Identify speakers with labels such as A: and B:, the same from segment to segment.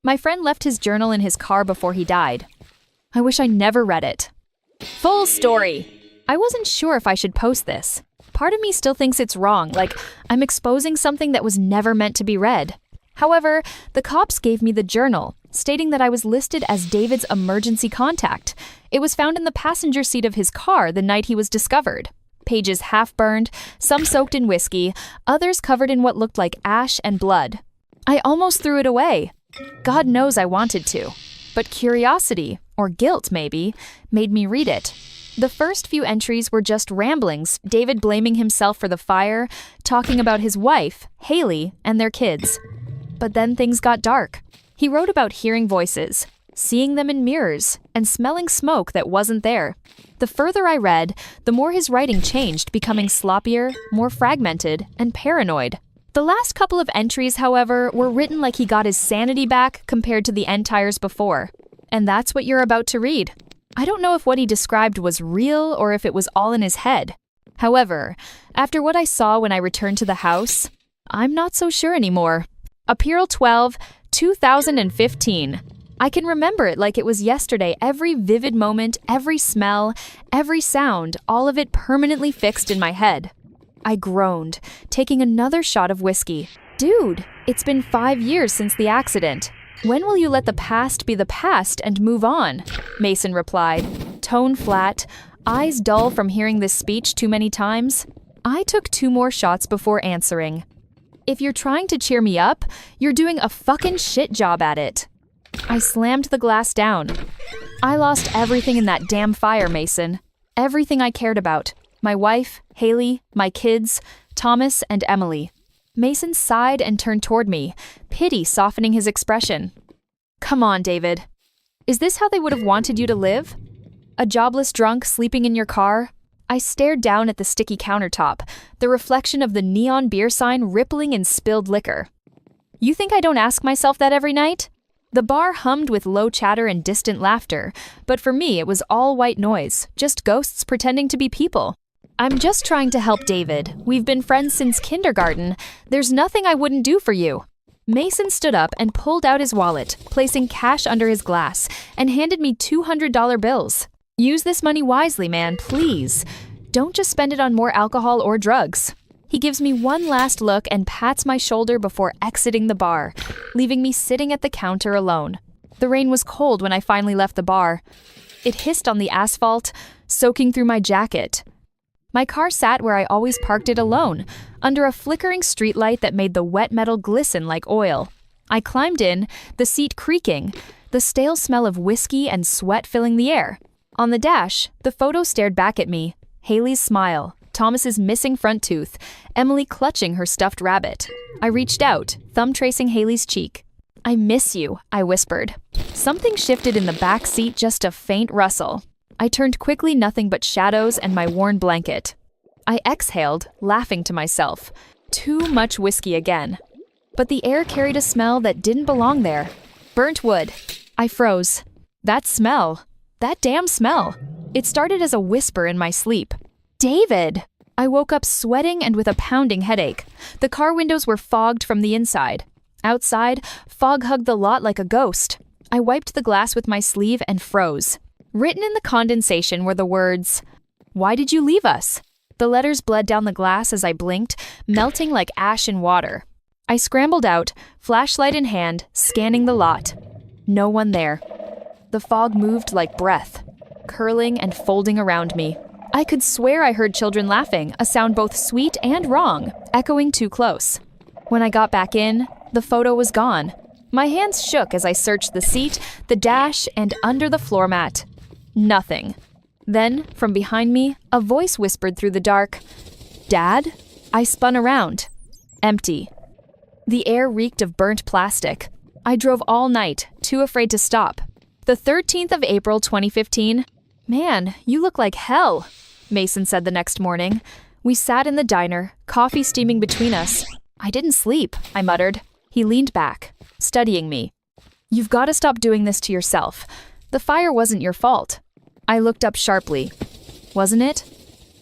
A: My friend left his journal in his car before he died. I wish I never read it. Full story. I wasn't sure if I should post this. Part of me still thinks it's wrong, like I'm exposing something that was never meant to be read. However, the cops gave me the journal, stating that I was listed as David's emergency contact. It was found in the passenger seat of his car the night he was discovered. Pages half burned, some soaked in whiskey, others covered in what looked like ash and blood. I almost threw it away. God knows I wanted to. But curiosity, or guilt maybe, made me read it. The first few entries were just ramblings, David blaming himself for the fire, talking about his wife, Haley, and their kids. But then things got dark. He wrote about hearing voices, seeing them in mirrors, and smelling smoke that wasn't there. The further I read, the more his writing changed, becoming sloppier, more fragmented, and paranoid. The last couple of entries, however, were written like he got his sanity back compared to the entires before. And that's what you're about to read. I don't know if what he described was real or if it was all in his head. However, after what I saw when I returned to the house, I'm not so sure anymore. April 12, 2015. I can remember it like it was yesterday, every vivid moment, every smell, every sound, all of it permanently fixed in my head. I groaned, taking another shot of whiskey. Dude, it's been 5 years since the accident. When will you let the past be the past and move on? Mason replied, tone flat, eyes dull from hearing this speech too many times. I took 2 more shots before answering. If you're trying to cheer me up, you're doing a fucking shit job at it. I slammed the glass down. I lost everything in that damn fire, Mason. Everything I cared about. My wife, Haley, my kids, Thomas, and Emily. Mason sighed and turned toward me, pity softening his expression. Come on, David. Is this how they would have wanted you to live? A jobless drunk sleeping in your car? I stared down at the sticky countertop, the reflection of the neon beer sign rippling in spilled liquor. You think I don't ask myself that every night? The bar hummed with low chatter and distant laughter, but for me it was all white noise, just ghosts pretending to be people. I'm just trying to help David. We've been friends since kindergarten. There's nothing I wouldn't do for you. Mason stood up and pulled out his wallet, placing cash under his glass, and handed me $200 bills. Use this money wisely, man, please. Don't just spend it on more alcohol or drugs. He gives me one last look and pats my shoulder before exiting the bar, leaving me sitting at the counter alone. The rain was cold when I finally left the bar. It hissed on the asphalt, soaking through my jacket. My car sat where I always parked it alone, under a flickering streetlight that made the wet metal glisten like oil. I climbed in, the seat creaking, the stale smell of whiskey and sweat filling the air. On the dash, the photo stared back at me. Haley's smile, Thomas's missing front tooth, Emily clutching her stuffed rabbit. I reached out, thumb tracing Haley's cheek. I miss you, I whispered. Something shifted in the back seat, just a faint rustle. I turned quickly, nothing but shadows and my worn blanket. I exhaled, laughing to myself. Too much whiskey again. But the air carried a smell that didn't belong there. Burnt wood. I froze. That smell. That damn smell. It started as a whisper in my sleep. David! I woke up sweating and with a pounding headache. The car windows were fogged from the inside. Outside, fog hugged the lot like a ghost. I wiped the glass with my sleeve and froze. Written in the condensation were the words, "Why did you leave us?" The letters bled down the glass as I blinked, melting like ash in water. I scrambled out, flashlight in hand, scanning the lot. No one there. The fog moved like breath, curling and folding around me. I could swear I heard children laughing, a sound both sweet and wrong, echoing too close. When I got back in, the photo was gone. My hands shook as I searched the seat, the dash, and under the floor mat. Nothing. Then, from behind me, a voice whispered through the dark, "Dad?" I spun around. Empty. The air reeked of burnt plastic. I drove all night, too afraid to stop. The 13th of April, 2015. "Man, you look like hell," Mason said the next morning. We sat in the diner, coffee steaming between us. "I didn't sleep," I muttered. He leaned back, studying me. "You've got to stop doing this to yourself. The fire wasn't your fault." I looked up sharply. "Wasn't it?"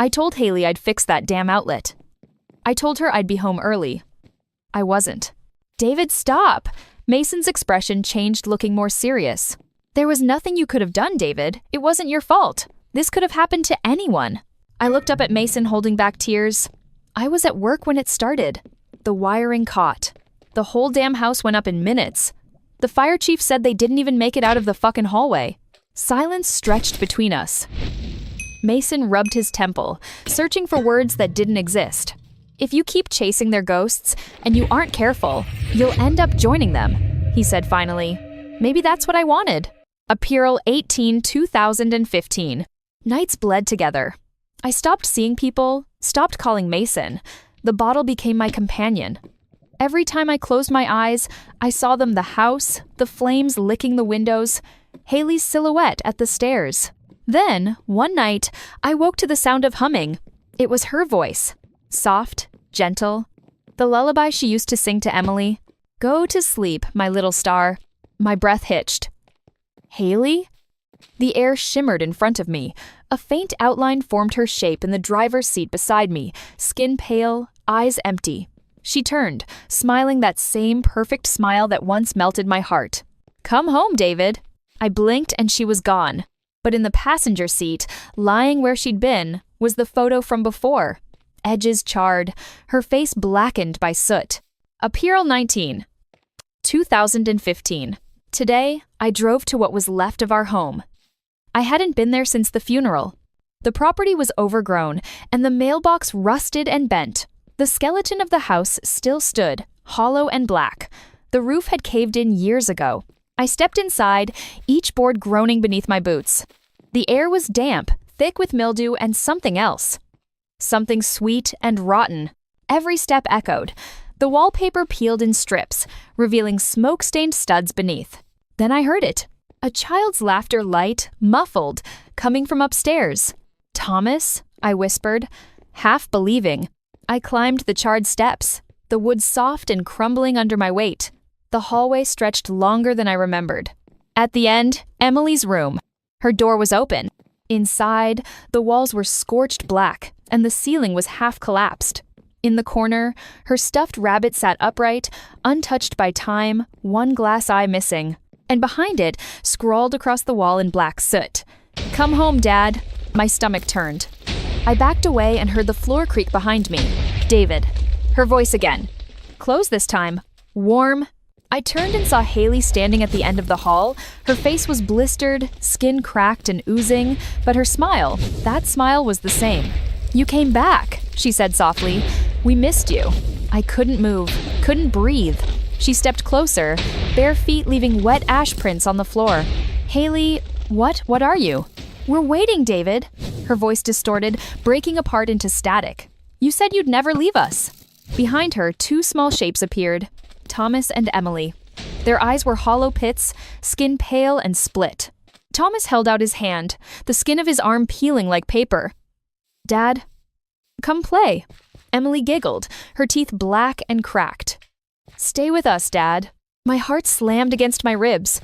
A: I told Haley I'd fix that damn outlet. I told her I'd be home early. I wasn't. "David, stop! Mason's expression changed, looking more serious. There was nothing you could have done, David. It wasn't your fault. This could have happened to anyone. I looked up at Mason, holding back tears. I was at work when it started. The wiring caught. The whole damn house went up in minutes. The fire chief said they didn't even make it out of the fucking hallway. Silence stretched between us. Mason rubbed his temple, searching for words that didn't exist. If you keep chasing their ghosts, and you aren't careful, you'll end up joining them, he said finally. Maybe that's what I wanted. April 18, 2015. Nights bled together. I stopped seeing people, stopped calling Mason. The bottle became my companion. Every time I closed my eyes, I saw them: the house, the flames licking the windows, Haley's silhouette at the stairs. Then, one night, I woke to the sound of humming. It was her voice. Soft, gentle. The lullaby she used to sing to Emily. Go to sleep, my little star. My breath hitched. Haley? The air shimmered in front of me. A faint outline formed her shape in the driver's seat beside me, skin pale, eyes empty. She turned, smiling that same perfect smile that once melted my heart. Come home, David. I blinked and she was gone. But in the passenger seat, lying where she'd been, was the photo from before. Edges charred, her face blackened by soot. April 19, 2015. Today, I drove to what was left of our home. I hadn't been there since the funeral. The property was overgrown, and the mailbox rusted and bent. The skeleton of the house still stood, hollow and black. The roof had caved in years ago. I stepped inside, each board groaning beneath my boots. The air was damp, thick with mildew and something else. Something sweet and rotten. Every step echoed. The wallpaper peeled in strips, revealing smoke-stained studs beneath. Then I heard it. A child's laughter, light, muffled, coming from upstairs. Thomas, I whispered, half believing. I climbed the charred steps, the wood soft and crumbling under my weight. The hallway stretched longer than I remembered. At the end, Emily's room. Her door was open. Inside, the walls were scorched black, and the ceiling was half collapsed. In the corner, her stuffed rabbit sat upright, untouched by time, one glass eye missing. And behind it, scrawled across the wall in black soot, "Come home, Dad." My stomach turned. I backed away and heard the floor creak behind me. David. Her voice again. Close this time. Warm. I turned and saw Haley standing at the end of the hall. Her face was blistered, skin cracked and oozing, but her smile, that smile was the same. "You came back," she said softly. "We missed you." I couldn't move, couldn't breathe. She stepped closer, bare feet leaving wet ash prints on the floor. Haley, what are you? We're waiting, David. Her voice distorted, breaking apart into static. You said you'd never leave us. Behind her, two small shapes appeared. Thomas and Emily. Their eyes were hollow pits, skin pale and split. Thomas held out his hand, the skin of his arm peeling like paper. Dad, come play. Emily giggled, her teeth black and cracked. Stay with us, Dad. My heart slammed against my ribs.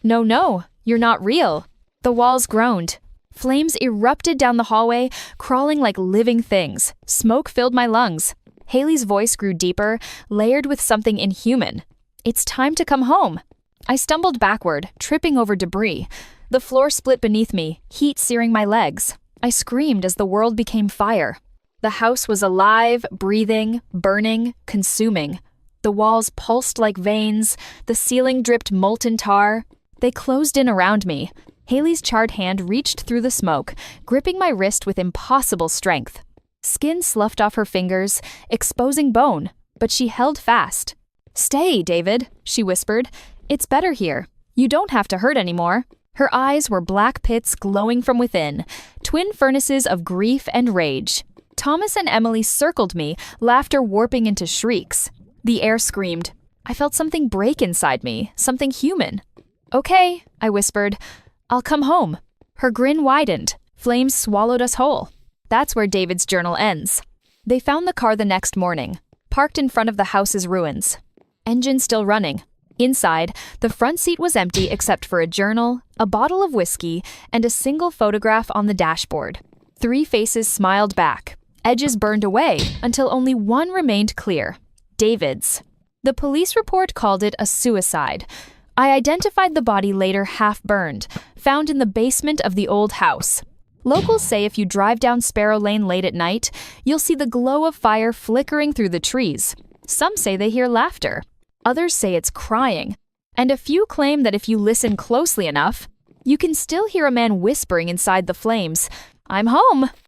A: No, you're not real. The walls groaned. Flames erupted down the hallway, crawling like living things. Smoke filled my lungs. Haley's voice grew deeper, layered with something inhuman. It's time to come home. I stumbled backward, tripping over debris. The floor split beneath me, heat searing my legs. I screamed as the world became fire. The house was alive, breathing, burning, consuming. The walls pulsed like veins. The ceiling dripped molten tar. They closed in around me. Haley's charred hand reached through the smoke, gripping my wrist with impossible strength. Skin sloughed off her fingers, exposing bone, but she held fast. Stay, David, she whispered. It's better here. You don't have to hurt anymore. Her eyes were black pits glowing from within, twin furnaces of grief and rage. Thomas and Emily circled me, laughter warping into shrieks. The air screamed. I felt something break inside me, something human. Okay, I whispered. I'll come home. Her grin widened. Flames swallowed us whole. That's where David's journal ends. They found the car the next morning, parked in front of the house's ruins. Engine still running. Inside, the front seat was empty except for a journal, a bottle of whiskey, and a single photograph on the dashboard. 3 faces smiled back. Edges burned away until only one remained clear. David's. The police report called it a suicide. I identified the body later half burned, found in the basement of the old house. Locals say if you drive down Sparrow Lane late at night, you'll see the glow of fire flickering through the trees. Some say they hear laughter. Others say it's crying. And a few claim that if you listen closely enough, you can still hear a man whispering inside the flames, "I'm home."